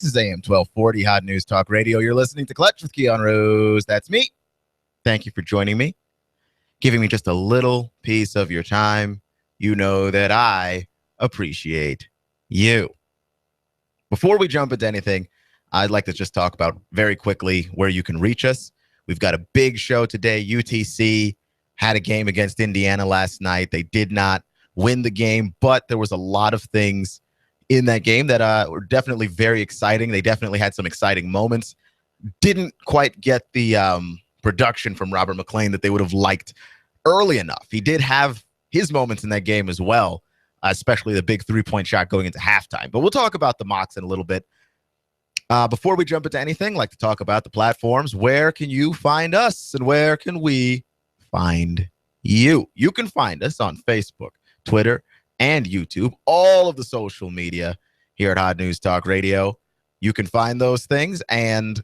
is AM 1240 Hot News Talk Radio. You're listening to Clutch with Keon Rose. That's me. Thank you for joining me, giving me just a little piece of your time. You know that I appreciate you. Before we jump into anything, I'd like to just talk about very quickly where you can reach us. We've got a big show today. UTC had a game against Indiana last night. They did not win the game, but there was a lot of things in that game that were definitely very exciting. They definitely had some exciting moments. Didn't quite get the production from Robert McClain that they would have liked early enough. He did have his moments in that game as well, especially the big three-point shot going into halftime. But we'll talk about the Mocs in a little bit. Before we jump into anything, I'd like to talk about the platforms. Where can you find us and where can we find you? You can find us on Facebook, Twitter, and YouTube, all of the social media here at Hot News Talk Radio. You can find those things, and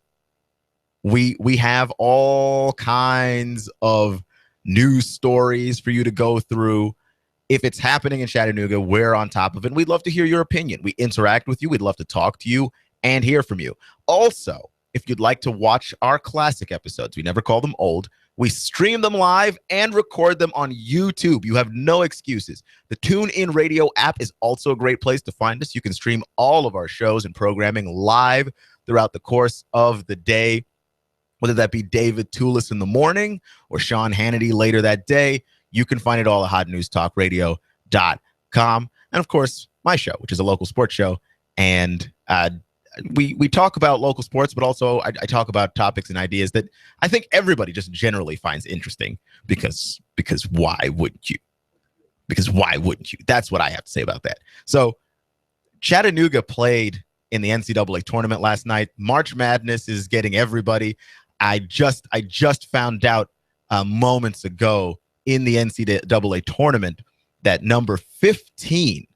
we have all kinds of news stories for you to go through. If it's happening in Chattanooga, we're on top of it. We'd love to hear your opinion. We interact with you. We'd love to talk to you and hear from you. Also, if you'd like to watch our classic episodes, we never call them old. We stream them live and record them on YouTube. You have no excuses. The TuneIn Radio app is also a great place to find us. You can stream all of our shows and programming live throughout the course of the day, whether that be David Tulis in the morning or Sean Hannity later that day. You can find it all at hotnewstalkradio.com. And, of course, my show, which is a local sports show. And we talk about local sports, but also I talk about topics and ideas that I think everybody just generally finds interesting because why wouldn't you? Because why wouldn't you? That's what I have to say about that. So Chattanooga played in the NCAA tournament last night. March Madness is getting everybody. I just found out moments ago in the NCAA tournament that number 15,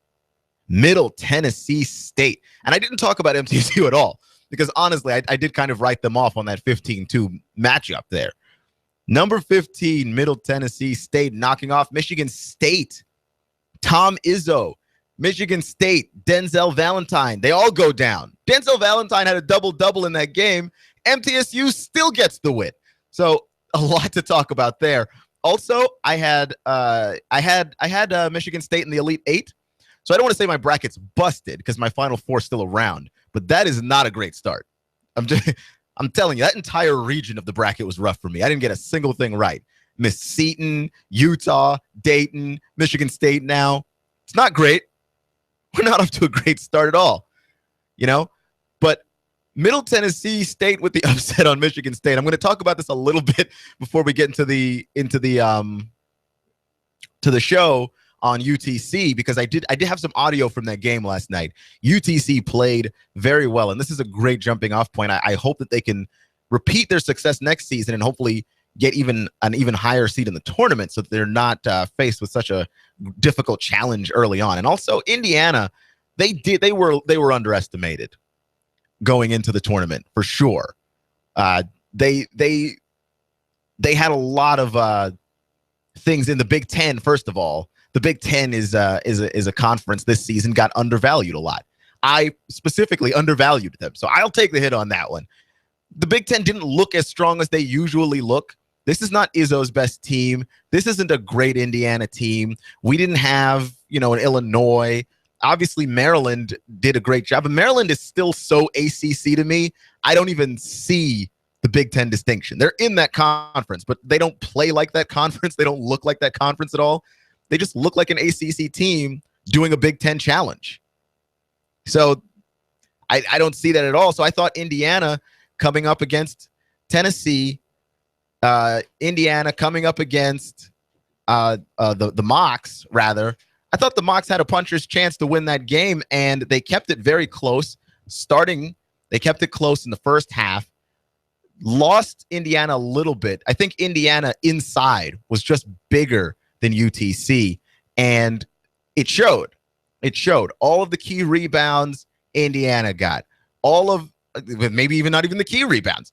Middle Tennessee State. And I didn't talk about MTSU at all because, honestly, I did kind of write them off on that 15-2 matchup there. Number 15, Middle Tennessee State, knocking off Michigan State. Tom Izzo, Michigan State, Denzel Valentine. They all go down. Denzel Valentine had a double-double in that game. MTSU still gets the win. So a lot to talk about there. Also, I had Michigan State in the Elite Eight. So I don't want to say my bracket's busted because my Final Four is still around, but that is not a great start. I'm telling you, that entire region of the bracket was rough for me. I didn't get a single thing right. Miss Seton, Utah, Dayton, Michigan State now. It's not great. We're not off to a great start at all, you know? But Middle Tennessee State with the upset on Michigan State. I'm going to talk about this a little bit before we get into the show on UTC, because I did have some audio from that game last night. UTC played very well, and this is a great jumping off point. I hope that they can repeat their success next season and hopefully get an even higher seed in the tournament so that they're not faced with such a difficult challenge early on. And also Indiana, they were underestimated going into the tournament for sure. They had a lot of things in the Big Ten. First of all, the Big Ten is a conference this season got undervalued a lot. I specifically undervalued them, so I'll take the hit on that one. The Big Ten didn't look as strong as they usually look. This is not Izzo's best team. This isn't a great Indiana team. We didn't have, an Illinois. Obviously, Maryland did a great job, but Maryland is still so ACC to me. I don't even see the Big Ten distinction. They're in that conference, but they don't play like that conference. They don't look like that conference at all. They just look like an ACC team doing a Big Ten challenge. So I don't see that at all. So I thought Indiana coming up against Tennessee, Indiana coming up against the Mocs, rather. I thought the Mocs had a puncher's chance to win that game, and they kept it very close. They kept it close in the first half. Lost Indiana a little bit. I think Indiana inside was just bigger than UTC, and it showed. It showed. All of the key rebounds Indiana got. All of, maybe even not even the key rebounds.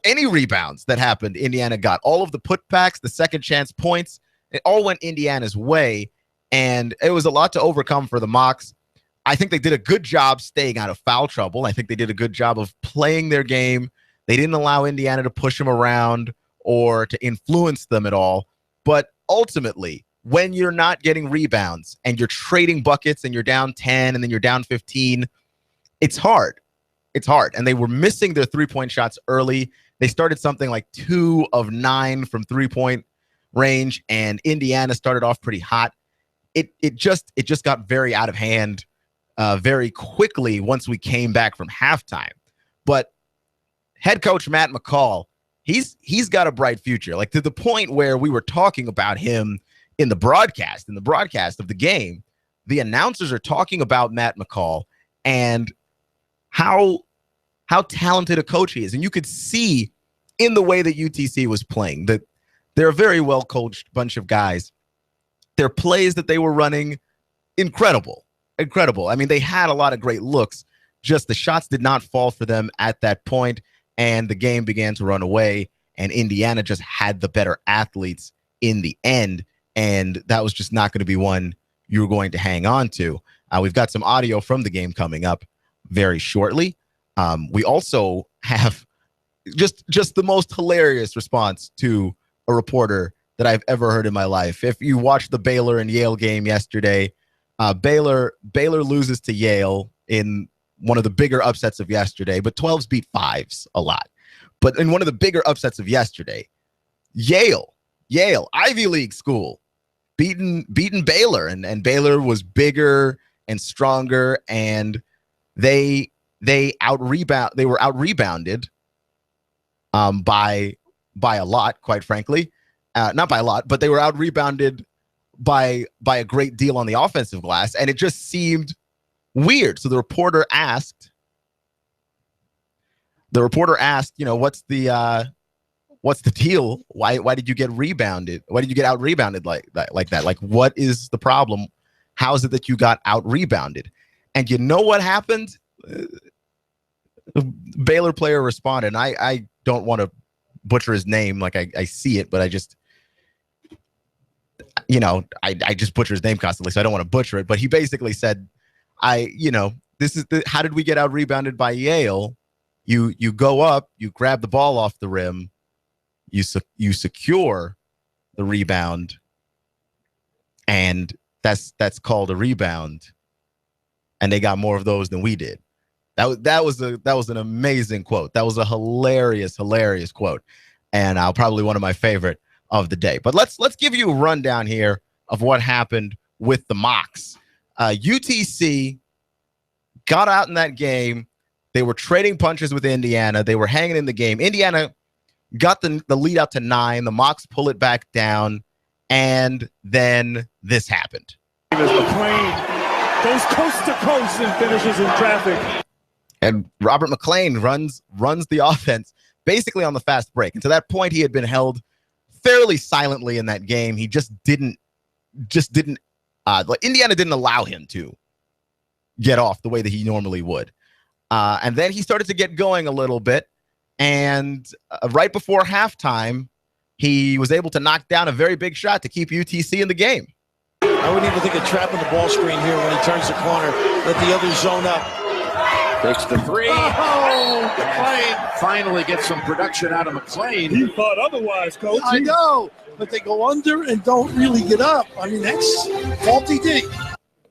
Any rebounds that happened, Indiana got. All of the putbacks, the second chance points, it all went Indiana's way, and it was a lot to overcome for the Mocs. I think they did a good job staying out of foul trouble. I think they did a good job of playing their game. They didn't allow Indiana to push them around or to influence them at all. But ultimately, when you're not getting rebounds and you're trading buckets and you're down 10 and then you're down 15, it's hard. It's hard. And they were missing their three-point shots early. They started something like 2 of 9 from three-point range, and Indiana started off pretty hot. It just got very out of hand very quickly once we came back from halftime. But head coach Matt McCall, he's got a bright future, like to the point where we were talking about him in the broadcast of the game. The announcers are talking about Matt McCall and how talented a coach he is. And you could see in the way that UTC was playing that they're a very well coached bunch of guys. Their plays that they were running, incredible. I mean, they had a lot of great looks, just the shots did not fall for them at that point, and the game began to run away, and Indiana just had the better athletes in the end, and that was just not going to be one you were going to hang on to. We've got some audio from the game coming up very shortly. We also have just the most hilarious response to a reporter that I've ever heard in my life. If you watched the Baylor and Yale game yesterday, Baylor loses to Yale in one of the bigger upsets of yesterday, but 12s beat 5s a lot. But in one of the bigger upsets of yesterday, Yale, Ivy League school, beaten Baylor, and Baylor was bigger and stronger, and they were out rebounded by a lot, quite frankly. Not by a lot, but they were out rebounded by a great deal on the offensive glass, and it just seemed weird. So the reporter asked, what's the deal? Why did you get rebounded? Why did you get out rebounded like that? Like, what is the problem? How is it that you got out rebounded? And you know what happened? The Baylor player responded, and I don't want to butcher his name, like I see it, but I just butcher his name constantly, so I don't want to butcher it. But he basically said, this is how did we get out rebounded by Yale? You go up, you grab the ball off the rim, you secure the rebound, and that's called a rebound. And they got more of those than we did. That was an amazing quote. That was a hilarious quote, and probably one of my favorite of the day. But let's give you a rundown here of what happened with the Mocs. UTC got out in that game. They were trading punches with Indiana. They were hanging in the game. Indiana got the lead out to 9. The Mocs pull it back down, and then this happened. McClain goes coast to coast and finishes in traffic. And Robert McClain runs the offense basically on the fast break. And to that point, he had been held fairly silently in that game. He just didn't Indiana didn't allow him to get off the way that he normally would. And then he started to get going a little bit. And right before halftime, he was able to knock down a very big shot to keep UTC in the game. I wouldn't even think of trapping the ball screen here when he turns the corner. Let the others zone up. Takes the 3. Oh, McClain finally gets some production out of McClain. You thought otherwise, Coach. I know, but they go under and don't really get up. I mean, that's faulty D.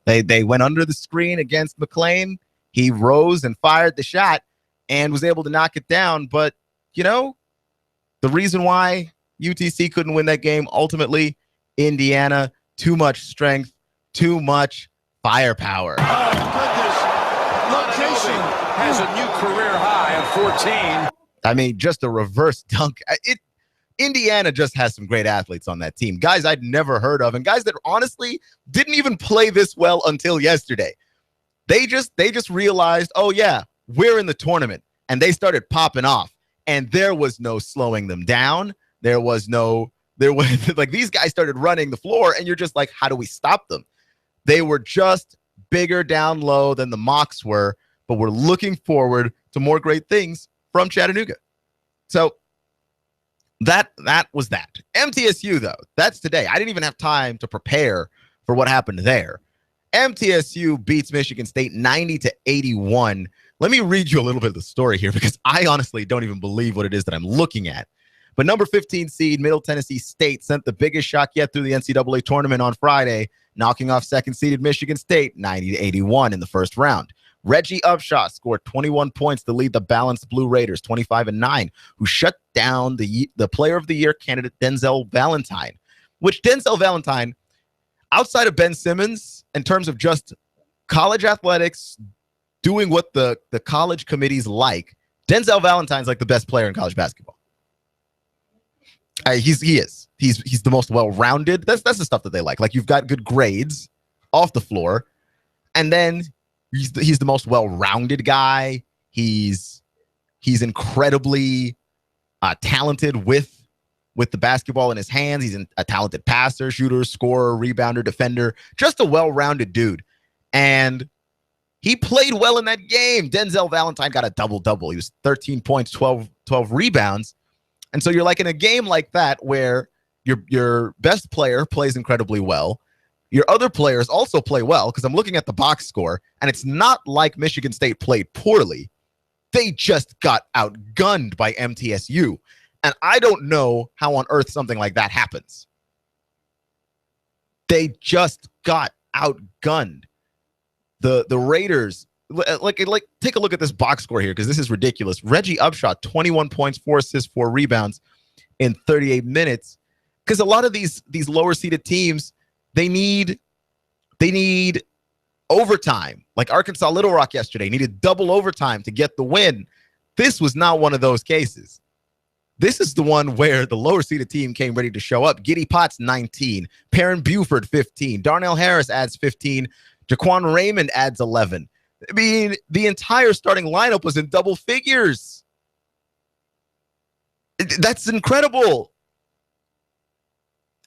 They went under the screen against McClain. He rose and fired the shot and was able to knock it down. But, the reason why UTC couldn't win that game, ultimately, Indiana, too much strength, too much firepower. Oh, has a new career high of 14. I mean, just a reverse dunk. Indiana just has some great athletes on that team. Guys I'd never heard of, and guys that honestly didn't even play this well until yesterday. They just realized, oh yeah, we're in the tournament, and they started popping off. And there was no slowing them down. There was like, these guys started running the floor, and you're just like, how do we stop them? They were just bigger down low than the Mocs were. But we're looking forward to more great things from Chattanooga. So that was that. MTSU, though, that's today. I didn't even have time to prepare for what happened there. MTSU beats Michigan State 90-81. Let me read you a little bit of the story here because I honestly don't even believe what it is that I'm looking at. But number 15 seed Middle Tennessee State sent the biggest shock yet through the NCAA tournament on Friday, knocking off second-seeded Michigan State 90-81 in the first round. Reggie Upshaw scored 21 points to lead the balanced Blue Raiders, 25-9, who shut down the Player of the Year candidate Denzel Valentine, which Denzel Valentine, outside of Ben Simmons, in terms of just college athletics, doing what the college committees like, Denzel Valentine's like the best player in college basketball. He is. He's the most well-rounded. That's the stuff that they like. Like, you've got good grades off the floor, and then he's the most well-rounded guy. He's incredibly talented with the basketball in his hands. He's a talented passer, shooter, scorer, rebounder, defender, just a well-rounded dude. And he played well in that game. Denzel Valentine got a double-double. He was 13 points, 12 rebounds. And so you're like in a game like that where your best player plays incredibly well. Your other players also play well, because I'm looking at the box score, and it's not like Michigan State played poorly. They just got outgunned by MTSU. And I don't know how on earth something like that happens. They just got outgunned. The Raiders, like take a look at this box score here, because this is ridiculous. Reggie Upshaw, 21 points, 4 assists, 4 rebounds in 38 minutes. Because a lot of these lower seeded teams, they need overtime. Like Arkansas Little Rock yesterday needed double overtime to get the win. This was not one of those cases. This is the one where the lower seeded team came ready to show up. Giddy Potts, 19. Perrin Buford, 15. Darnell Harris adds 15. Jaquan Raymond adds 11. I mean, the entire starting lineup was in double figures. That's incredible.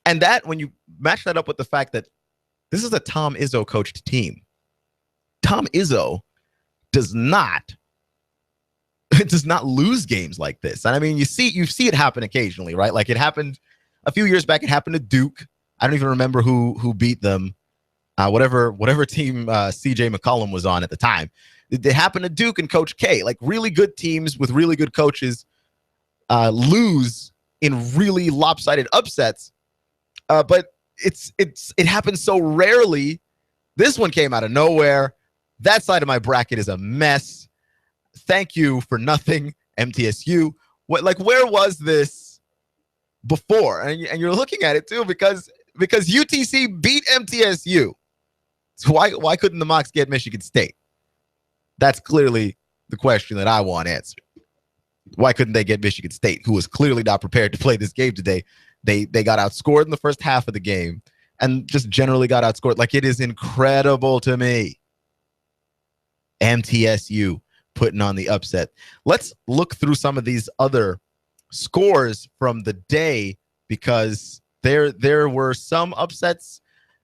And that, when you match that up with the fact that this is a Tom Izzo coached team, Tom Izzo does not lose games like this. And I mean, you see it happen occasionally, right? Like, it happened a few years back. It happened to Duke. I don't even remember who beat them. Whatever team CJ McCollum was on at the time. It happened to Duke and Coach K. Like, really good teams with really good coaches lose in really lopsided upsets. But it happens so rarely. This one came out of nowhere. That side of my bracket is a mess. Thank you for nothing, MTSU. Where was this before? And you're looking at it too, because UTC beat MTSU. So why couldn't the Mocs get Michigan State? That's clearly the question that I want answered. Why couldn't they get Michigan State, who was clearly not prepared to play this game today? They got outscored in the first half of the game and just generally got outscored. Like, it is incredible to me. MTSU putting on the upset. Let's look through some of these other scores from the day, because there were some upsets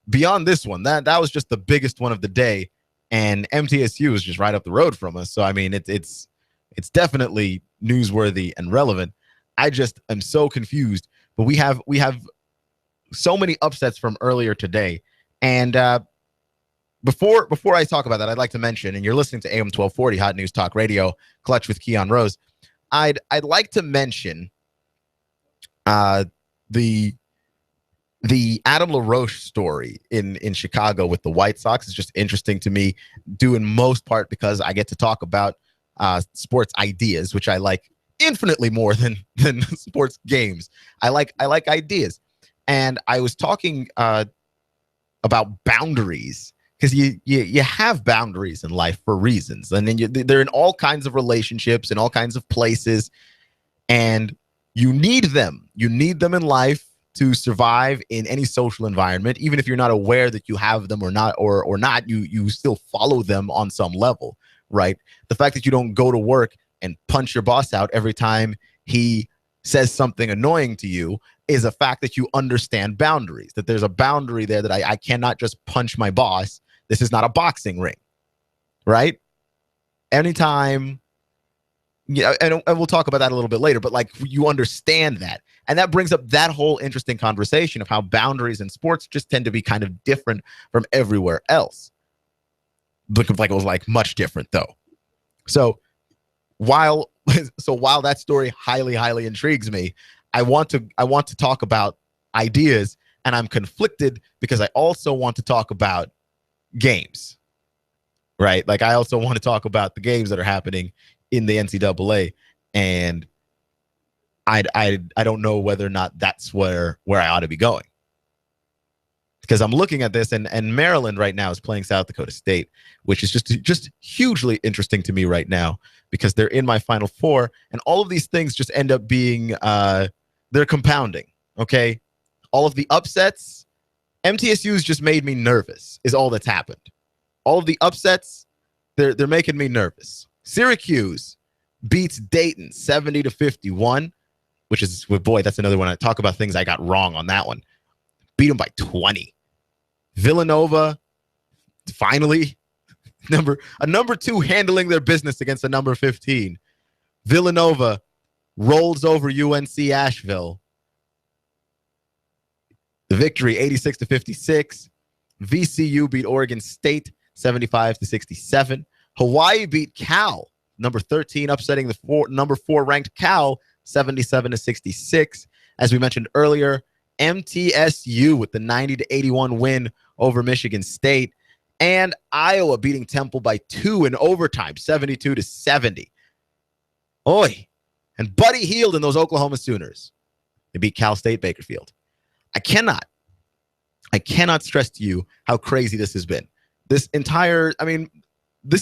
beyond this one. That was just the biggest one of the day, and MTSU is just right up the road from us. So I mean, it's definitely newsworthy and relevant. I just am so confused. But we have so many upsets from earlier today, and before I talk about that, I'd like to mention, and you're listening to AM 1240 Hot News Talk Radio, Clutch with Keon Rose. I'd like to mention the Adam LaRoche story in Chicago with the White Sox. Is just interesting to me, due in most part because I get to talk about sports ideas, which I like infinitely more than sports games. I like ideas. And I was talking about boundaries, because you have boundaries in life for reasons. And then they're in all kinds of relationships, in all kinds of places, and you need them. You need them in life to survive in any social environment, even if you're not aware that you have them or not, or not, you still follow them on some level, right? The fact that you don't go to work and punch your boss out every time he says something annoying to you is a fact that you understand boundaries, that there's a boundary there, that I cannot just punch my boss. This is not a boxing ring, right? Anytime Yeah, and we'll talk about that a little bit later, but like you understand that. And that brings up that whole interesting conversation of how boundaries in sports just tend to be kind of different from everywhere else. Looking like it was like much different though. So while that story highly intrigues me, I want to talk about ideas, and I'm conflicted because I also want to talk about games. Right? Like I also want to talk about the games that are happening in the NCAA, and I don't know whether or not that's where I ought to be going, because I'm looking at this, and Maryland right now is playing South Dakota State, which is just hugely interesting to me right now because they're in my Final Four, and all of these things just end up being they're compounding. Okay, all of the upsets, MTSU's just made me nervous. Is all that's happened. All of the upsets, they're making me nervous. Syracuse beats Dayton 70-51, which is, boy, that's another one. I talk about things I got wrong on that one. Beat them by 20. Villanova, finally, number 2 handling their business against a number 15. Villanova rolls over UNC Asheville. The victory, 86-56. VCU beat Oregon State 75-67. Hawaii beat Cal, number 13, upsetting the number 4 ranked Cal 77-66. As we mentioned earlier, MTSU with the 90-81 win over Michigan State, and Iowa beating Temple by 2 in overtime, 72-70. Oi, and Buddy Hield and those Oklahoma Sooners, they beat Cal State Bakersfield. I cannot stress to you how crazy this has been. This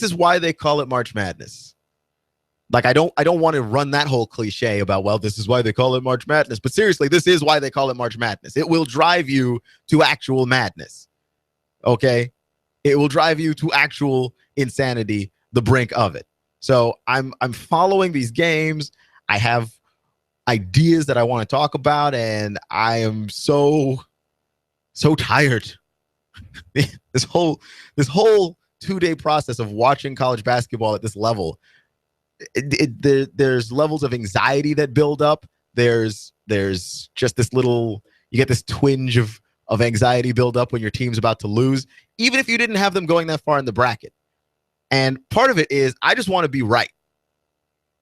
is why they call it March Madness. Like, I don't want to run that whole cliche about, well, this is why they call it March Madness. But seriously, this is why they call it March Madness. It will drive you to actual madness. Okay? It will drive you to actual insanity, the brink of it. So I'm following these games. I have ideas that I want to talk about, and I am so tired. This whole 2-day process of watching college basketball at this level, there's levels of anxiety that build up. There's just this little, you get this twinge of anxiety build up when your team's about to lose, even if you didn't have them going that far in the bracket. And part of it is I just want to be right.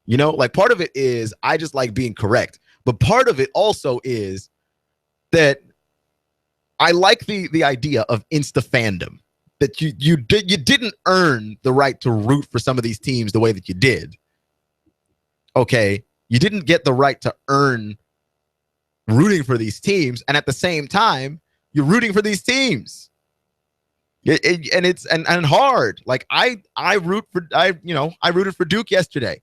Like part of it is I just like being correct. But part of it also is that I like the idea of insta fandom, that you didn't earn the right to root for some of these teams the way that you did. Okay, you didn't get the right to earn rooting for these teams, and at the same time, you're rooting for these teams. And it's hard. Like I rooted for Duke yesterday.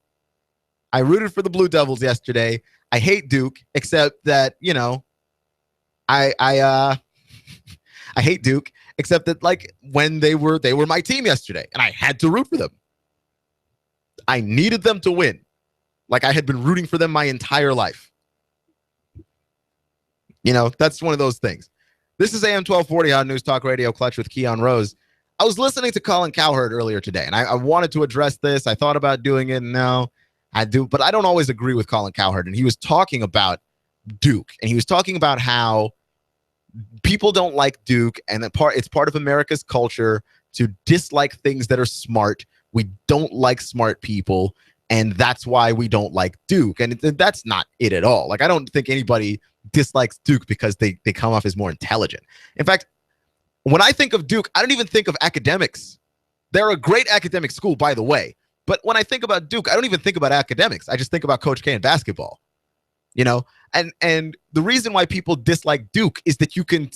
I rooted for the Blue Devils yesterday. I hate Duke, except that I hate Duke, except that like when they were my team yesterday, and I had to root for them. I needed them to win. Like I had been rooting for them my entire life. That's one of those things. This is AM 1240 on News Talk Radio Clutch with Keon Rose. I was listening to Colin Cowherd earlier today, and I wanted to address this. I thought about doing it. No, I do, but I don't always agree with Colin Cowherd. And he was talking about Duke, and he was talking about how people don't like Duke, and it's part of America's culture to dislike things that are smart. We don't like smart people, and that's why we don't like Duke. And that's not it at all. Like, I don't think anybody dislikes Duke because they come off as more intelligent. In fact, when I think of Duke, I don't even think of academics. They're a great academic school, by the way. But when I think about Duke, I don't even think about academics. I just think about Coach K and basketball. And the reason why people dislike Duke is that you can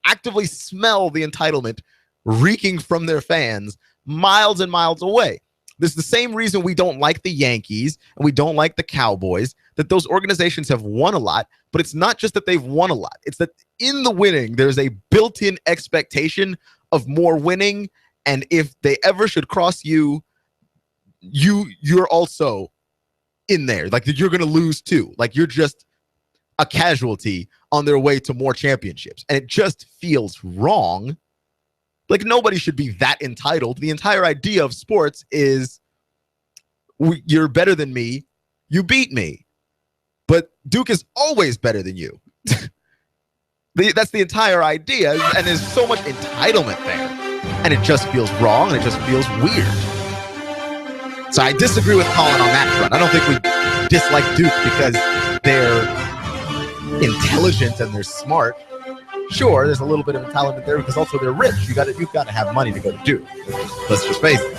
actively smell the entitlement reeking from their fans miles and miles away. This is the same reason we don't like the Yankees and we don't like the Cowboys, that those organizations have won a lot, but it's not just that they've won a lot. It's that in the winning, there's a built-in expectation of more winning. And if they ever should cross you're also in there. Like, you're going to lose too. Like, you're just a casualty on their way to more championships. And it just feels wrong. Like, nobody should be that entitled. The entire idea of sports is You're better than me. You beat me. But Duke is always better than you. That's the entire idea, and there's so much entitlement there. And it just feels wrong, and it just feels weird. So I disagree with Colin on that front. I don't think we dislike Duke because they're intelligent and they're smart. Sure, there's a little bit of entitlement there because also they're rich. You've got to have money to go to Duke. Let's just face it.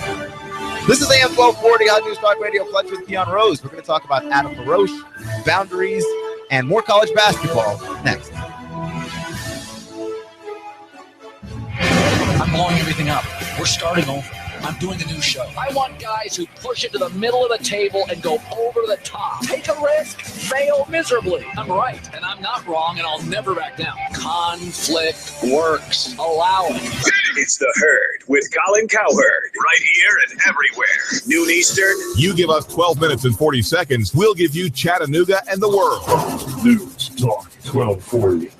This is AM 1240 Hot News Talk Radio, Clutch with Keon Rose. We're going to talk about Adam LaRoche, boundaries, and more college basketball next. I'm blowing everything up. We're starting over. I'm doing a new show. I want guys who push it to the middle of the table and go over the top. Take a risk, fail miserably. I'm right, and I'm not wrong, and I'll never back down. Conflict works. Allow it. It's The Herd with Colin Cowherd. Right here and everywhere. Noon Eastern. You give us 12 minutes and 40 seconds. We'll give you Chattanooga and the world. News Talk 1240.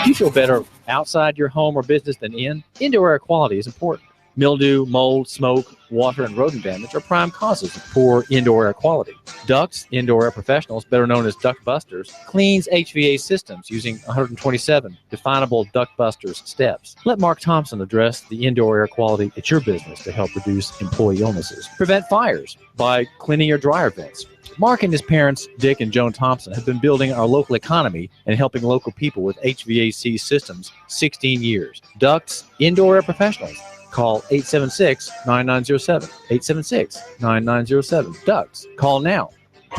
You feel better outside your home or business than in? Indoor air quality is important. Mildew, mold, smoke, water, and rodent damage are prime causes of poor indoor air quality. Ducts, Indoor Air Professionals, better known as Duct Busters, cleans HVAC systems using 127 definable Duct Busters steps. Let Mark Thompson address the indoor air quality at your business to help reduce employee illnesses. Prevent fires by cleaning your dryer vents. Mark and his parents, Dick and Joan Thompson, have been building our local economy and helping local people with HVAC systems 16 years. Ducts, Indoor Air Professionals. Call 876-9907. 876-9907. Ducks. Call now.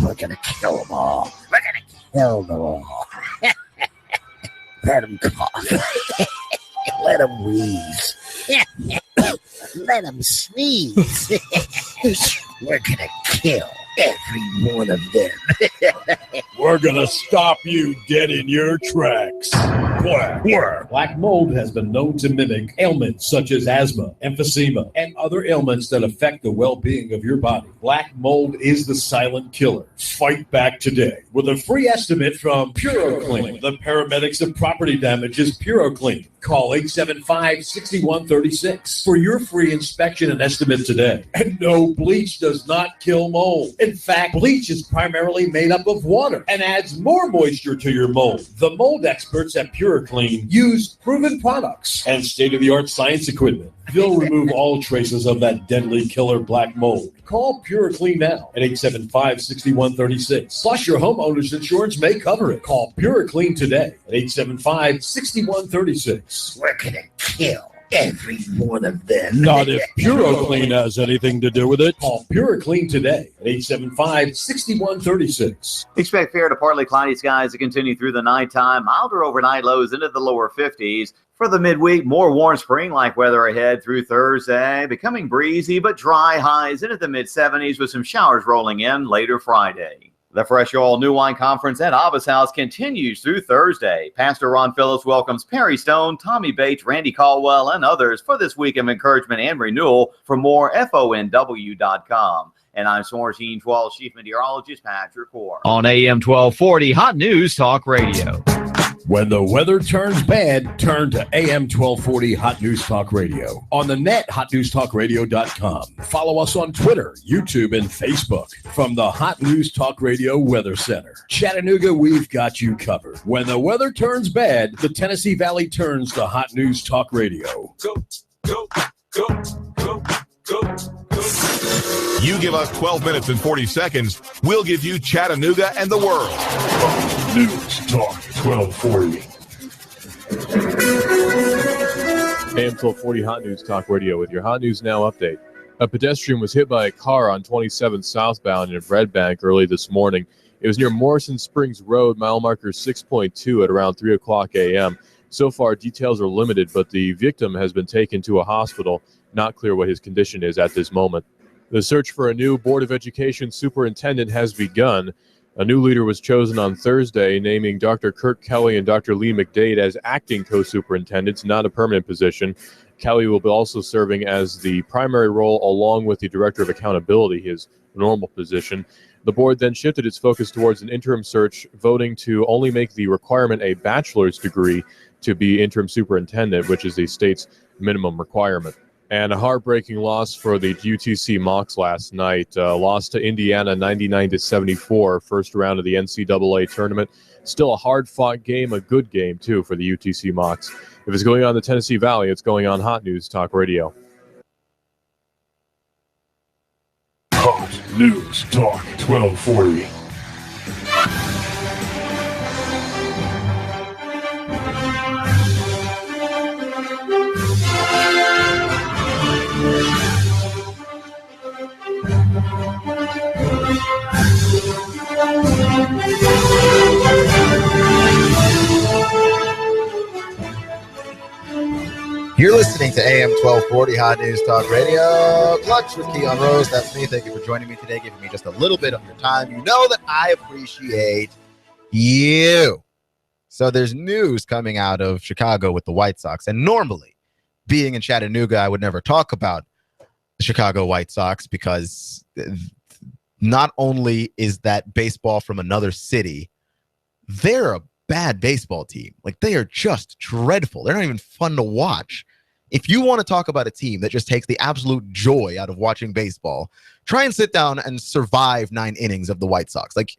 We're going to kill them all. We're going to kill them all. Let them cough. Let them wheeze. Let them sneeze. We're going to kill every one of them. We're going to stop you dead in your tracks. Black mold has been known to mimic ailments such as asthma, emphysema, and other ailments that affect the well-being of your body. Black mold is the silent killer. Fight back today with a free estimate from PuroClean. The paramedics of property damage is PuroClean. Call 875-6136 for your free inspection and estimate today. And no, bleach does not kill mold. In fact, bleach is primarily made up of water and adds more moisture to your mold. The mold experts at PuroClean use proven products and state-of-the-art science equipment. They'll remove all traces of that deadly killer black mold. Call PuroClean now at 875-6136. Plus, your homeowner's insurance may cover it. Call PuroClean today at 875-6136. We're going to kill every one of them. Not if PuroClean has anything to do with it. Call PuroClean today at 875-6136. Expect fair to partly cloudy skies to continue through the nighttime. Milder overnight lows into the lower 50s. For the midweek, more warm spring-like weather ahead through Thursday. Becoming breezy but dry, highs into the mid-70s with some showers rolling in later Friday. The Fresh Oil New Wine Conference at Abba's House continues through Thursday. Pastor Ron Phillips welcomes Perry Stone, Tommy Bates, Randy Caldwell, and others for this week of encouragement and renewal. For more, FONW.com. And I'm Source 12 Chief Meteorologist Patrick Core. On AM 1240, Hot News Talk Radio. When the weather turns bad, turn to AM 1240 Hot News Talk Radio. On the net, hotnewstalkradio.com. Follow us on Twitter, YouTube, and Facebook. From the Hot News Talk Radio Weather Center. Chattanooga, we've got you covered. When the weather turns bad, the Tennessee Valley turns to Hot News Talk Radio. Go, go, go, go, go, go. You give us 12 minutes and 40 seconds, we'll give you Chattanooga and the world. News Talk 1240. AM 1240 Hot News Talk Radio with your Hot News Now update. A pedestrian was hit by a car on 27th southbound in Red Bank early this morning. It was near Morrison Springs Road, mile marker 6.2 at around 3 o'clock a.m. So far, details are limited, but the victim has been taken to a hospital. Not clear what his condition is at this moment. The search for a new Board of Education superintendent has begun. A new leader was chosen on Thursday, naming Dr. Kirk Kelly and Dr. Lee McDade as acting co-superintendents, not a permanent position. Kelly will be also serving as the primary role along with the Director of Accountability, his normal position. The board then shifted its focus towards an interim search, voting to only make the requirement a bachelor's degree to be interim superintendent, which is the state's minimum requirement. And a heartbreaking loss for the UTC Mocs last night. Lost to Indiana 99-74, first round of the NCAA tournament. Still a hard-fought game, a good game, too, for the UTC Mocs. If it's going on in the Tennessee Valley, it's going on Hot News Talk Radio. Hot News Talk 1240. You're listening to AM 1240 Hot News Talk Radio. Clutch with Keon Rose. That's me. Thank you for joining me today, giving me just a little bit of your time. You know that I appreciate you. So there's news coming out of Chicago with the White Sox. And normally, being in Chattanooga, I would never talk about the Chicago White Sox because not only is that baseball from another city, they're a bad baseball team. Like, they are just dreadful. They're not even fun to watch. If you want to talk about a team that just takes the absolute joy out of watching baseball, try and sit down and survive 9 innings of the White Sox. Like,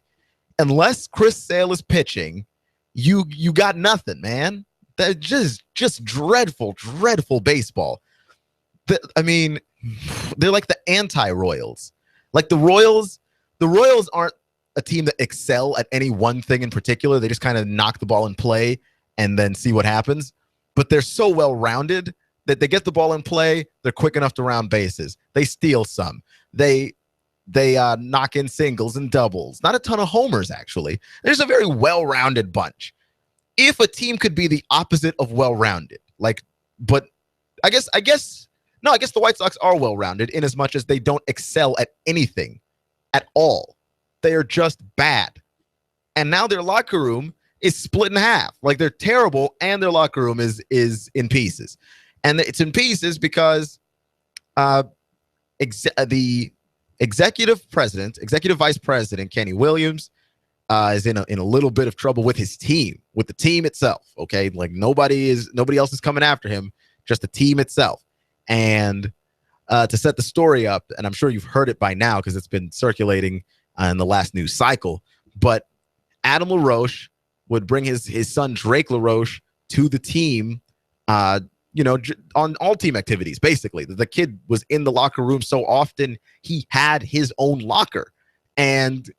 unless Chris Sale is pitching, you got nothing, man. They're just dreadful baseball. I mean, they're like the anti-Royals. Like the Royals aren't a team that excel at any one thing in particular. They just kind of knock the ball in play and then see what happens. But they're so well-rounded that they get the ball in play, they're quick enough to round bases. They steal some. They knock in singles and doubles. Not a ton of homers, actually. There's a very well-rounded bunch. If a team could be the opposite of well-rounded, but I guess the White Sox are well-rounded in as much as they don't excel at anything at all. They are just bad. And now their locker room is split in half. Like, they're terrible, and their locker room is in pieces. And it's in pieces because the executive vice president, Kenny Williams, is in a little bit of trouble with his team, with the team itself. Okay, like nobody else is coming after him, just the team itself. And to set the story up, and I'm sure you've heard it by now because it's been circulating in the last news cycle, but Adam LaRoche would bring his son Drake LaRoche to the team, on all team activities. Basically, the kid was in the locker room so often he had his own locker, and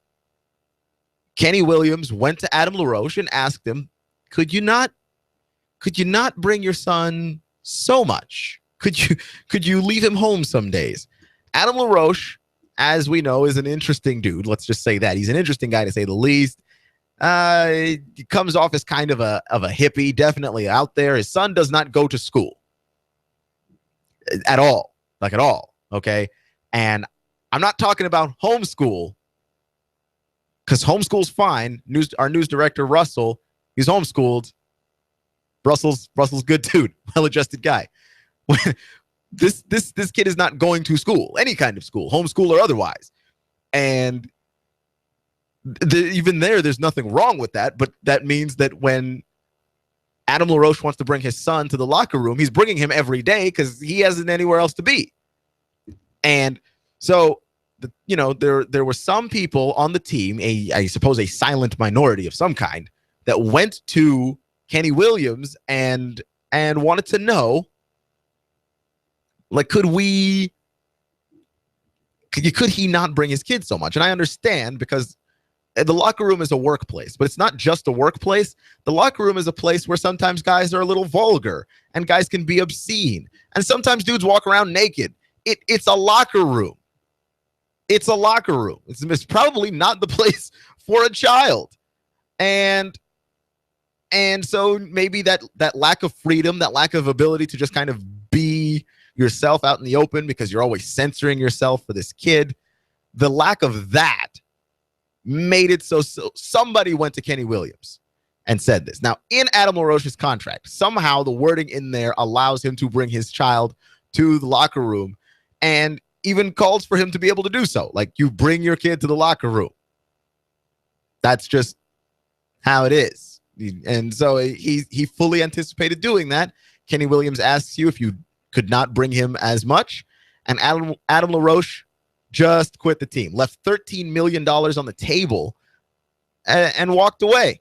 Kenny Williams went to Adam LaRoche and asked him, "Could you not bring your son so much? Could you leave him home some days?" Adam LaRoche, as we know, is an interesting dude. Let's just say that. He's an interesting guy, to say the least. He comes off as kind of a hippie, definitely out there. His son does not go to school at all, okay? And I'm not talking about homeschool, because homeschool's fine. Our news director, Russell, he's homeschooled. Russell's good dude, well-adjusted guy. This kid is not going to school, any kind of school, homeschool or otherwise. And even there's nothing wrong with that, but that means that when Adam LaRoche wants to bring his son to the locker room, he's bringing him every day because he hasn't anywhere else to be. And so, there were some people on the team, I suppose a silent minority of some kind, that went to Kenny Williams and wanted to know, like, could he not bring his kids so much? And I understand, because the locker room is a workplace, but it's not just a workplace. The locker room is a place where sometimes guys are a little vulgar and guys can be obscene. And sometimes dudes walk around naked. It's a locker room. It's a locker room. It's probably not the place for a child. And so maybe that lack of freedom, that lack of ability to just kind of be yourself out in the open because you're always censoring yourself for this kid, the lack of that made it so somebody went to Kenny Williams and said this. Now, in Adam LaRoche's contract, somehow the wording in there allows him to bring his child to the locker room and even calls for him to be able to do so. Like, you bring your kid to the locker room. That's just how it is. And so he fully anticipated doing that. Kenny Williams asks you if you could not bring him as much. And Adam LaRoche just quit the team, left $13 million on the table and walked away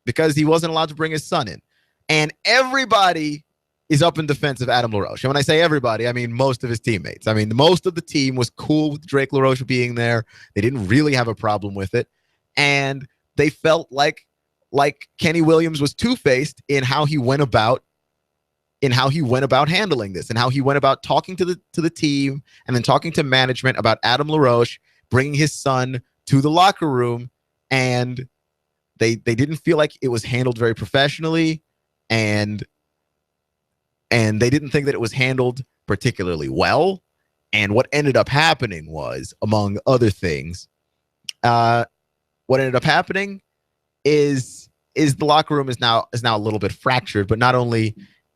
because he wasn't allowed to bring his son in. And everybody is up in defense of Adam LaRoche. And when I say everybody, I mean most of his teammates. I mean, most of the team was cool with Drake LaRoche being there. They didn't really have a problem with it. And they felt like Kenny Williams was two-faced in how he went about handling this, and how he went about talking to the team and then talking to management about Adam LaRoche bringing his son to the locker room. And they didn't feel like it was handled very professionally, and they didn't think that it was handled particularly well. And what ended up happening was, among other things, what ended up happening is the locker room is now a little bit fractured. But not only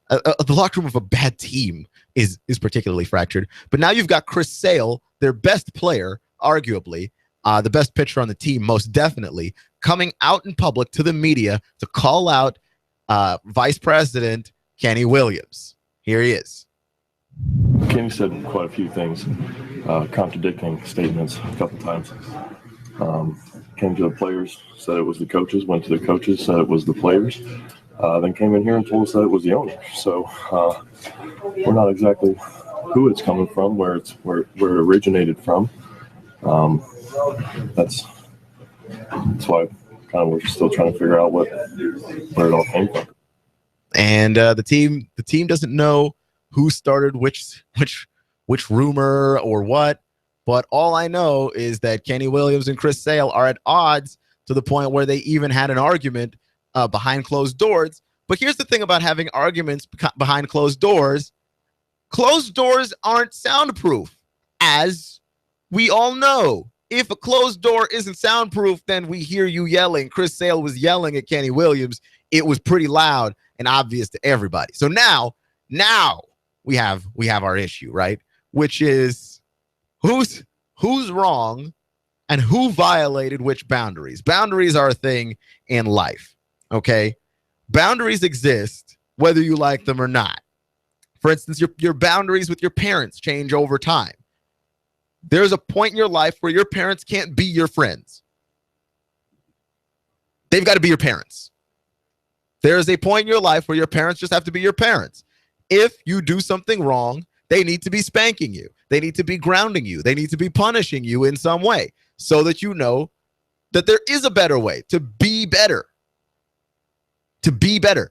the locker room of a bad team is particularly fractured, but now you've got Chris Sale, their best player, arguably the best pitcher on the team, most definitely, coming out in public to the media to call out Vice President Kenny Williams. Here he is. Kenny said quite a few things, contradicting statements a couple times. Came to the players, said it was the coaches, went to the coaches, said it was the players, then came in here and told us that it was the owner. So we're not exactly who it's coming from, where it originated from. That's why kind of we're still trying to figure out where it all came from. And the team doesn't know who started which rumor or what, but all I know is that Kenny Williams and Chris Sale are at odds to the point where they even had an argument behind closed doors. But here's the thing about having arguments behind closed doors. Closed doors aren't soundproof, as we all know. If a closed door isn't soundproof, then we hear you yelling. Chris Sale was yelling at Kenny Williams. It was pretty loud and obvious to everybody. So now we have our issue, right? Which is who's wrong and who violated which boundaries. Boundaries are a thing in life, okay? Boundaries exist whether you like them or not. For instance, your boundaries with your parents change over time. There's a point in your life where your parents can't be your friends. They've got to be your parents. There's a point in your life where your parents just have to be your parents. If you do something wrong, they need to be spanking you. They need to be grounding you. They need to be punishing you in some way so that you know that there is a better way to be better. To be better.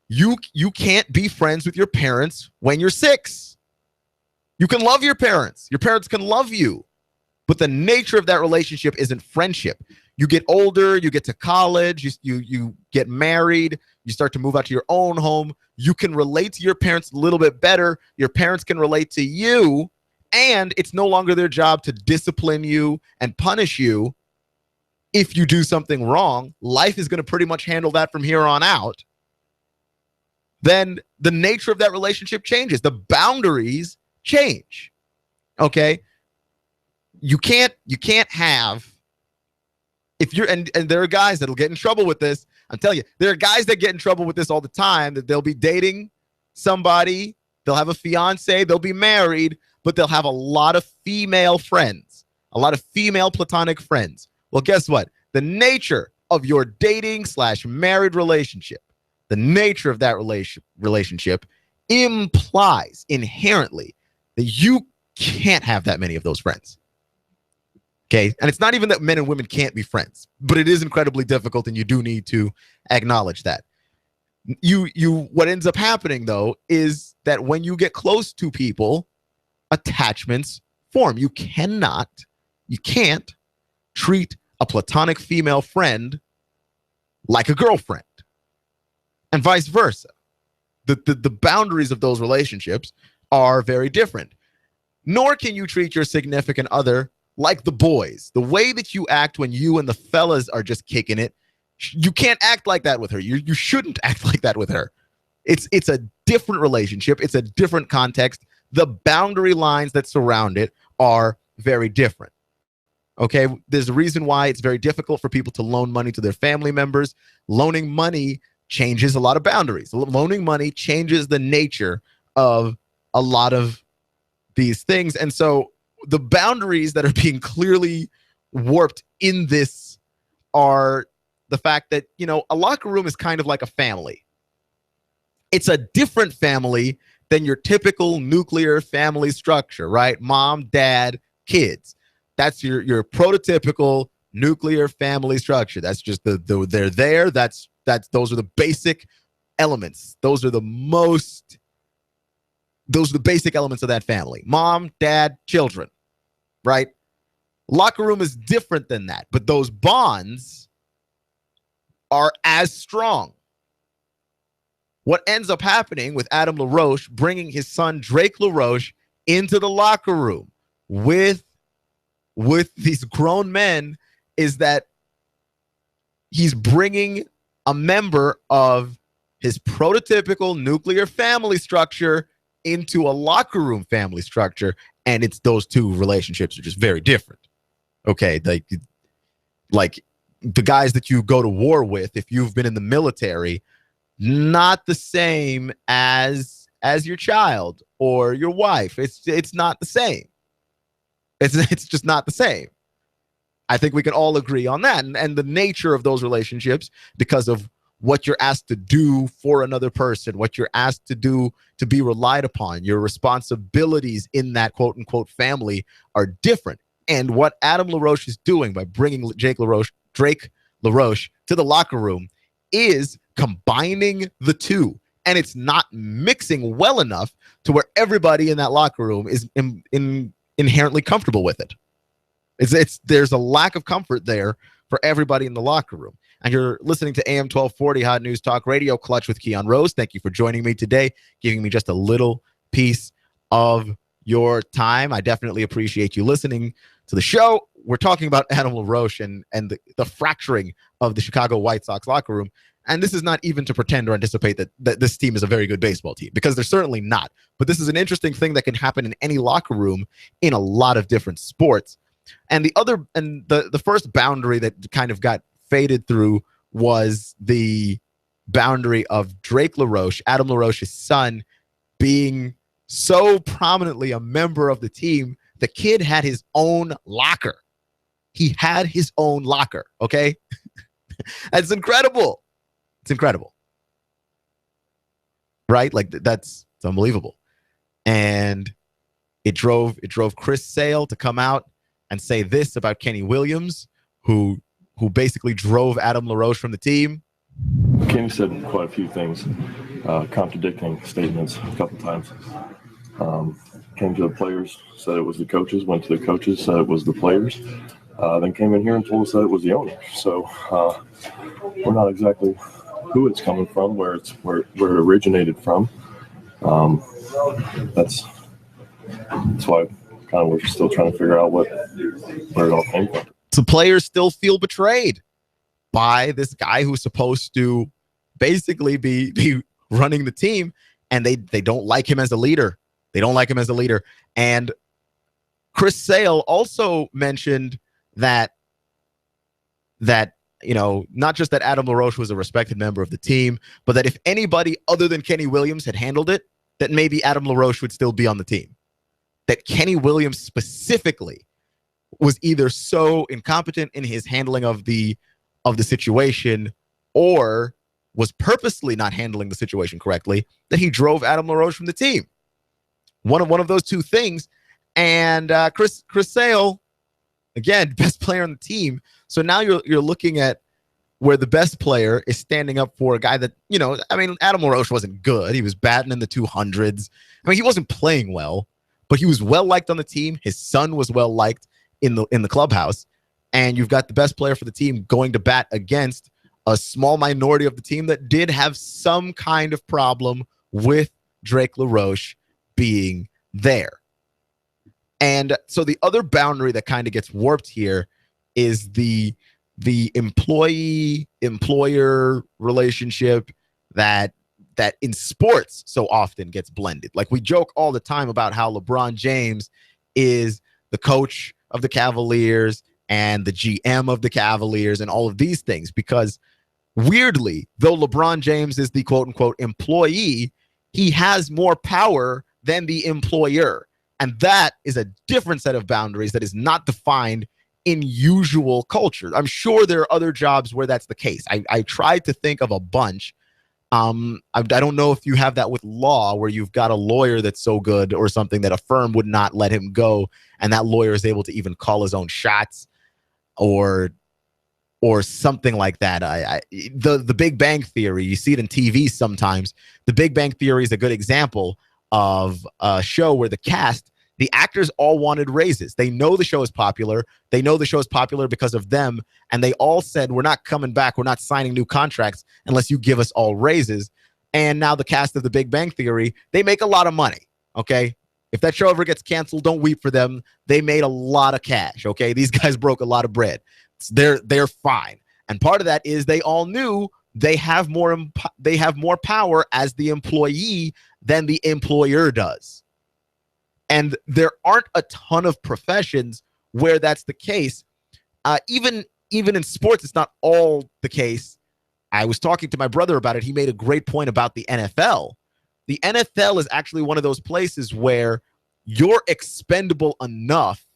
You can't be friends with your parents when you're 6. You can love your parents. Your parents can love you. But the nature of that relationship isn't friendship. You get older, you get to college, you get married, you start to move out to your own home. You can relate to your parents a little bit better. Your parents can relate to you, and it's no longer their job to discipline you and punish you if you do something wrong. Life is going to pretty much handle that from here on out. Then the nature of that relationship changes. The boundaries change. Okay? You can't have, if you're, and there are guys that'll get in trouble with this. I'm telling you, there are guys that get in trouble with this all the time, that they'll be dating somebody, they'll have a fiance, they'll be married, but they'll have a lot of female friends, a lot of female platonic friends. Well, guess what? The nature of your dating/married relationship, the nature of that relationship implies inherently that you can't have that many of those friends. Okay. And it's not even that men and women can't be friends, but it is incredibly difficult, and you do need to acknowledge that. What ends up happening, though, is that when you get close to people, attachments form. You can't treat a platonic female friend like a girlfriend, and vice versa. The boundaries of those relationships are very different. Nor can you treat your significant other like the boys. The way that you act when you and the fellas are just kicking it, you can't act like that with her. You shouldn't act like that with her. It's a different relationship. It's a different context. The boundary lines that surround it are very different. Okay, there's a reason why it's very difficult for people to loan money to their family members. Loaning money changes a lot of boundaries. Loaning money changes the nature of a lot of these things. And so the boundaries that are being clearly warped in this are the fact that, a locker room is kind of like a family. It's a different family than your typical nuclear family structure, right? Mom, dad, kids. That's your prototypical nuclear family structure. That's just they're there. Those are the basic elements. Those are the basic elements of that family. Mom, dad, children, right? Locker room is different than that, but those bonds are as strong. What ends up happening with Adam LaRoche bringing his son Drake LaRoche into the locker room with these grown men is that he's bringing a member of his prototypical nuclear family structure into a locker room family structure, and it's those two relationships are just very different. Okay, like the guys that you go to war with, if you've been in the military, not the same as your child or your wife. It's not the same. It's just not the same. I think we can all agree on that. And the nature of those relationships, because of what you're asked to do for another person, what you're asked to do to be relied upon, your responsibilities in that quote unquote family are different. And what Adam LaRoche is doing by bringing Drake LaRoche to the locker room is combining the two. And it's not mixing well enough to where everybody in that locker room is inherently comfortable with it. There's a lack of comfort there for everybody in the locker room. And you're listening to AM 1240 Hot News Talk Radio, Clutch with Keon Rose. Thank you for joining me today, giving me just a little piece of your time. I definitely appreciate you listening to the show. We're talking about Adam LaRoche and the fracturing of the Chicago White Sox locker room. And this is not even to pretend or anticipate that this team is a very good baseball team, because they're certainly not. But this is an interesting thing that can happen in any locker room in a lot of different sports. And the first boundary that kind of got faded through was the boundary of Drake LaRoche, Adam LaRoche's son, being so prominently a member of the team. The kid had his own locker. He had his own locker, okay? That's incredible. It's incredible. Right? Like it's unbelievable. And it drove Chris Sale to come out and say this about Kenny Williams, who basically drove Adam LaRoche from the team. Kenny said quite a few things, contradicting statements a couple times. Came to the players, said it was the coaches, went to the coaches, said it was the players, then came in here and told us that it was the owner. So we're not exactly who it's coming from, where it originated from. That's why kind of we're still trying to figure out where it all came from. So players still feel betrayed by this guy who's supposed to basically be running the team, and they don't like him as a leader. They don't like him as a leader. And Chris Sale also mentioned that not just that Adam LaRoche was a respected member of the team, but that if anybody other than Kenny Williams had handled it, that maybe Adam LaRoche would still be on the team. That Kenny Williams specifically was either so incompetent in his handling of the situation, or was purposely not handling the situation correctly, that he drove Adam LaRoche from the team. One of those two things. And Chris Sale, again, best player on the team. So now you're looking at where the best player is standing up for a guy that, Adam LaRoche wasn't good. He was batting in the 200s. He wasn't playing well, but he was well liked on the team. His son was well liked in the clubhouse. And you've got the best player for the team going to bat against a small minority of the team that did have some kind of problem with Drake LaRoche being there. And so the other boundary that kind of gets warped here is the employee-employer relationship that in sports so often gets blended. Like, we joke all the time about how LeBron James is the coach of the Cavaliers and the GM of the Cavaliers and all of these things, because weirdly, though LeBron James is the quote-unquote employee, he has more power than the employer. And that is a different set of boundaries that is not defined in usual culture. I'm sure there are other jobs where that's the case. I tried to think of a bunch. I don't know if you have that with law, where you've got a lawyer that's so good or something that a firm would not let him go, and that lawyer is able to even call his own shots, or something like that. The Big Bang Theory, you see it in TV sometimes. The Big Bang Theory is a good example of a show where the actors all wanted raises. They know the show is popular. They know the show is popular because of them. And they all said, we're not coming back. We're not signing new contracts unless you give us all raises. And now the cast of The Big Bang Theory, they make a lot of money. Okay. If that show ever gets canceled, don't weep for them. They made a lot of cash. Okay. These guys broke a lot of bread. They're fine. And part of that is they all knew they have more power as the employee than the employer does. And there aren't a ton of professions where that's the case. Even in sports, it's not all the case. I was talking to my brother about it. He made a great point about the NFL. The NFL is actually one of those places where you're expendable enough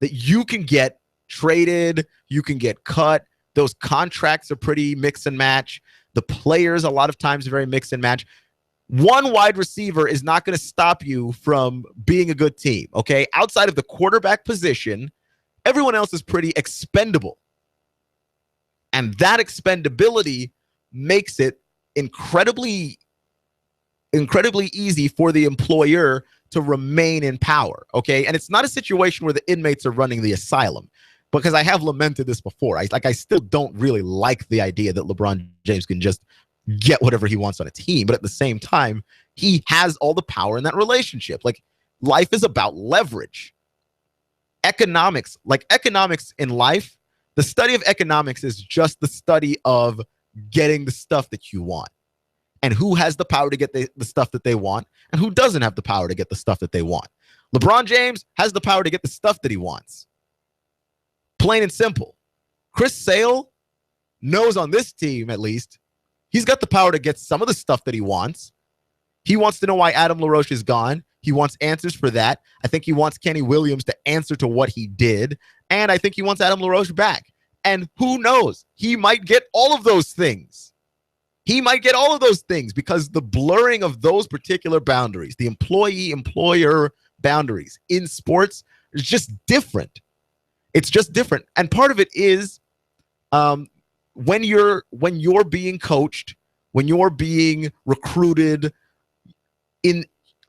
that you can get traded, you can get cut. Those contracts are pretty mix and match. The players a lot of times are very mix and match. One wide receiver is not going to stop you from being a good team, okay? Outside of the quarterback position, everyone else is pretty expendable. And that expendability makes it incredibly easy for the employer to remain in power, okay? And it's not a situation where the inmates are running the asylum, because I have lamented this before. I still don't really like the idea that LeBron James can just get whatever he wants on a team, but at the same time, he has all the power in that relationship. Like, life is about leverage. Economics in life, the study of economics is just the study of getting the stuff that you want, and who has the power to get the stuff that they want, and who doesn't have the power to get the stuff that they want. LeBron James has the power to get the stuff that he wants. Plain and simple. Chris Sale knows, on this team at least, he's got the power to get some of the stuff that he wants. He wants to know why Adam LaRoche is gone. He wants answers for that. I think he wants Kenny Williams to answer to what he did. And I think he wants Adam LaRoche back. And who knows? He might get all of those things. Because the blurring of those particular boundaries, the employee-employer boundaries in sports, is just different. It's just different. And part of it is when you're being coached, when you're being recruited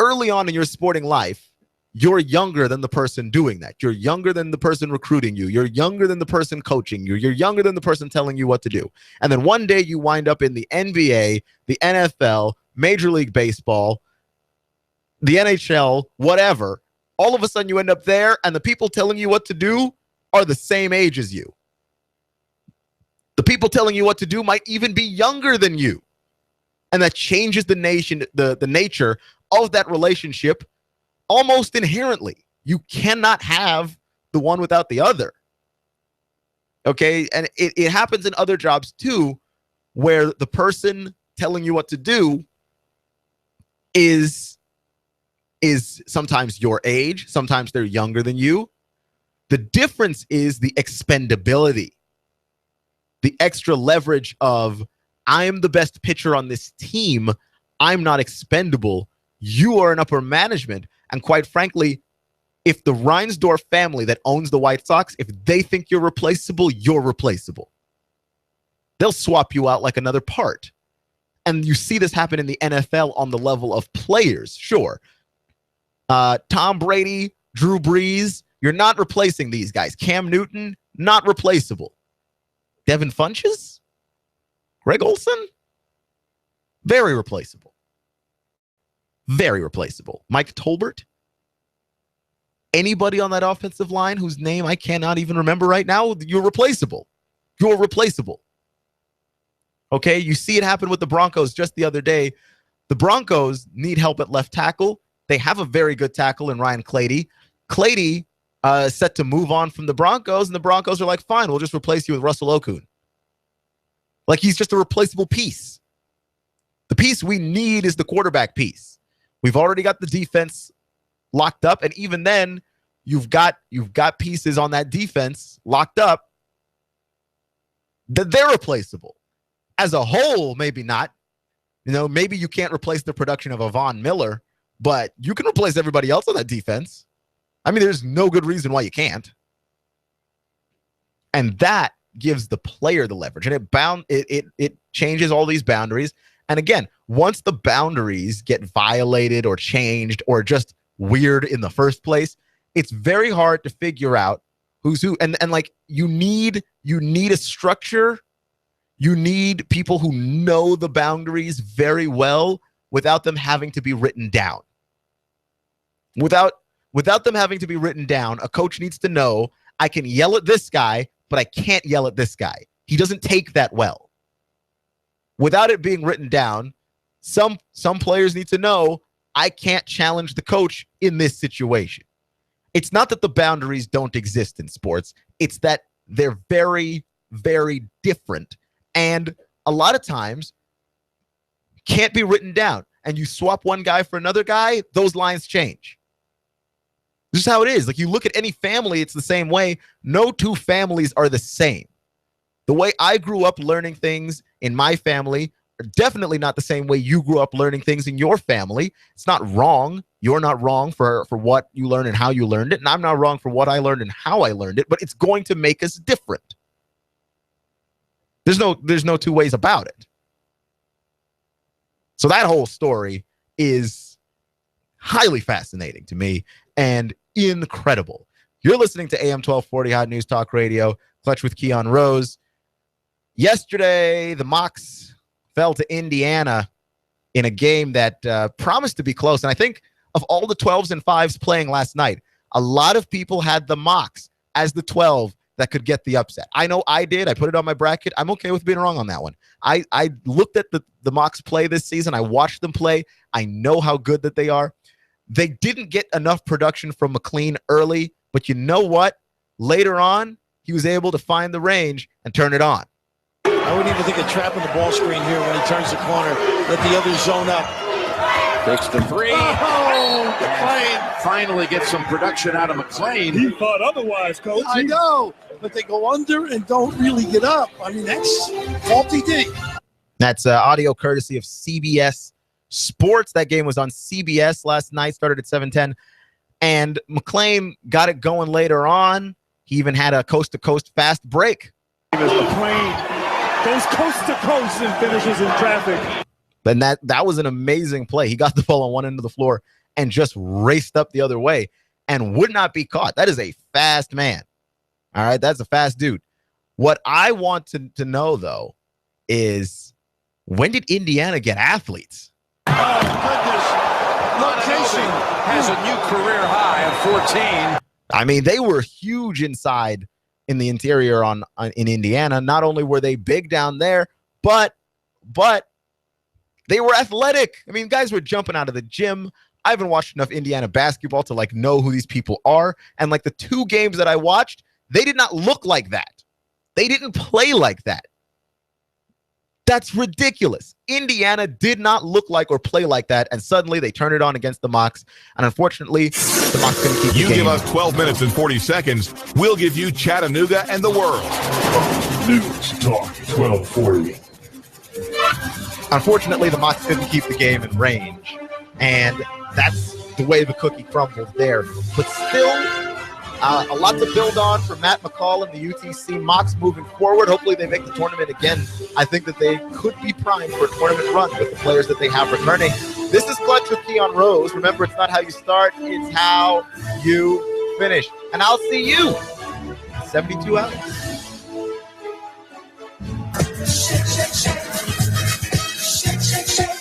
early on in your sporting life, you're younger than the person doing that. You're younger than the person recruiting you. You're younger than the person coaching you. You're younger than the person telling you what to do. And then one day you wind up in the NBA, the NFL, Major League Baseball, the NHL, whatever. All of a sudden you end up there, and the people telling you what to do are the same age as you. The people telling you what to do might even be younger than you. And that changes the nature of that relationship almost inherently. You cannot have the one without the other. Okay? And it happens in other jobs too, where the person telling you what to do is sometimes your age, sometimes they're younger than you. The difference is the expendability, the extra leverage of, I'm the best pitcher on this team. I'm not expendable. You are in upper management. And quite frankly, if the Reinsdorf family that owns the White Sox, if they think you're replaceable, you're replaceable. They'll swap you out like another part. And you see this happen in the NFL on the level of players, sure. Tom Brady, Drew Brees, you're not replacing these guys. Cam Newton, not replaceable. Devin Funches? Greg Olson? Very replaceable. Very replaceable. Mike Tolbert? Anybody on that offensive line whose name I cannot even remember right now, you're replaceable. You're replaceable. Okay, you see it happen with the Broncos just the other day. The Broncos need help at left tackle. They have a very good tackle in Ryan Clady. Clady set to move on from the Broncos, and the Broncos are like, fine, we'll just replace you with Russell Okung. Like, he's just a replaceable piece. The piece we need is the quarterback piece. We've already got the defense locked up, and even then, you've got pieces on that defense locked up that they're replaceable. As a whole, maybe not. Maybe you can't replace the production of a Von Miller, but you can replace everybody else on that defense. I mean, there's no good reason why you can't. And that gives the player the leverage, and it changes all these boundaries. And again, once the boundaries get violated or changed or just weird in the first place, it's very hard to figure out who's who. And like you need a structure. You need people who know the boundaries very well without them having to be written down. Without them having to be written down, a coach needs to know, I can yell at this guy, but I can't yell at this guy. He doesn't take that well. Without it being written down, some players need to know, I can't challenge the coach in this situation. It's not that the boundaries don't exist in sports. It's that they're very, very different. And a lot of times can't be written down. And you swap one guy for another guy, those lines change. This is how it is. Like you look at any family, it's the same way. No two families are the same. The way I grew up learning things in my family are definitely not the same way you grew up learning things in your family. It's not wrong. You're not wrong for what you learned and how you learned it. And I'm not wrong for what I learned and how I learned it, but it's going to make us different. There's no two ways about it. So that whole story is highly fascinating to me and incredible. You're listening to AM 1240 Hot News Talk Radio, Clutch with Keon Rose. Yesterday, the Mocs fell to Indiana in a game that promised to be close. And I think of all the 12s and 5s playing last night, a lot of people had the Mocs as the 12 that could get the upset. I know I did. I put it on my bracket. I'm okay with being wrong on that one. I looked at the Mocs play this season. I watched them play. I know how good that they are. They didn't get enough production from McLean early, but you know what? Later on, he was able to find the range and turn it on. I wouldn't even think of trapping the ball screen here when he turns the corner. Let the others zone up. Takes the three. McLean Finally gets some production out of McLean. He thought otherwise, Coach. I know, but they go under and don't really get up. I mean, that's faulty D. That's audio courtesy of CBS Sports. That game was on CBS last night, started at 7:10. And McLean got it going later on. He even had a coast-to-coast fast break. McLean goes coast-to-coast and finishes in traffic. And that was an amazing play. He got the ball on one end of the floor and just raced up the other way and would not be caught. That is a fast man. All right, that's a fast dude. What I want to know, though, is when did Indiana get athletes? Oh, goodness. Location has a new career high of 14. I mean, they were huge inside in the interior in Indiana. Not only were they big down there, but they were athletic. I mean, guys were jumping out of the gym. I haven't watched enough Indiana basketball to know who these people are. And the 2 games that I watched, they did not look like that. They didn't play like that. That's ridiculous. Indiana did not look like or play like that, and suddenly they turned it on against the Mocs. And unfortunately, the Mocs couldn't keep the game. You give us 12 minutes and 40 seconds, we'll give you Chattanooga and the world. News Talk 1240. Unfortunately, the Mocs couldn't keep the game in range, and that's the way the cookie crumbled there. But still, a lot to build on for Matt McCall and the UTC Mocs moving forward. Hopefully they make the tournament again. I think that they could be primed for a tournament run with the players that they have returning. This is Clutch with Keon Rose. Remember, it's not how you start, it's how you finish. And I'll see you in 72 hours.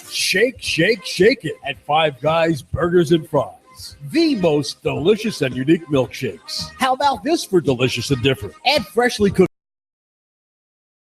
Shake, shake, shake it at Five Guys Burgers and Fries. The most delicious and unique milkshakes. How about this for delicious and different? Add freshly cooked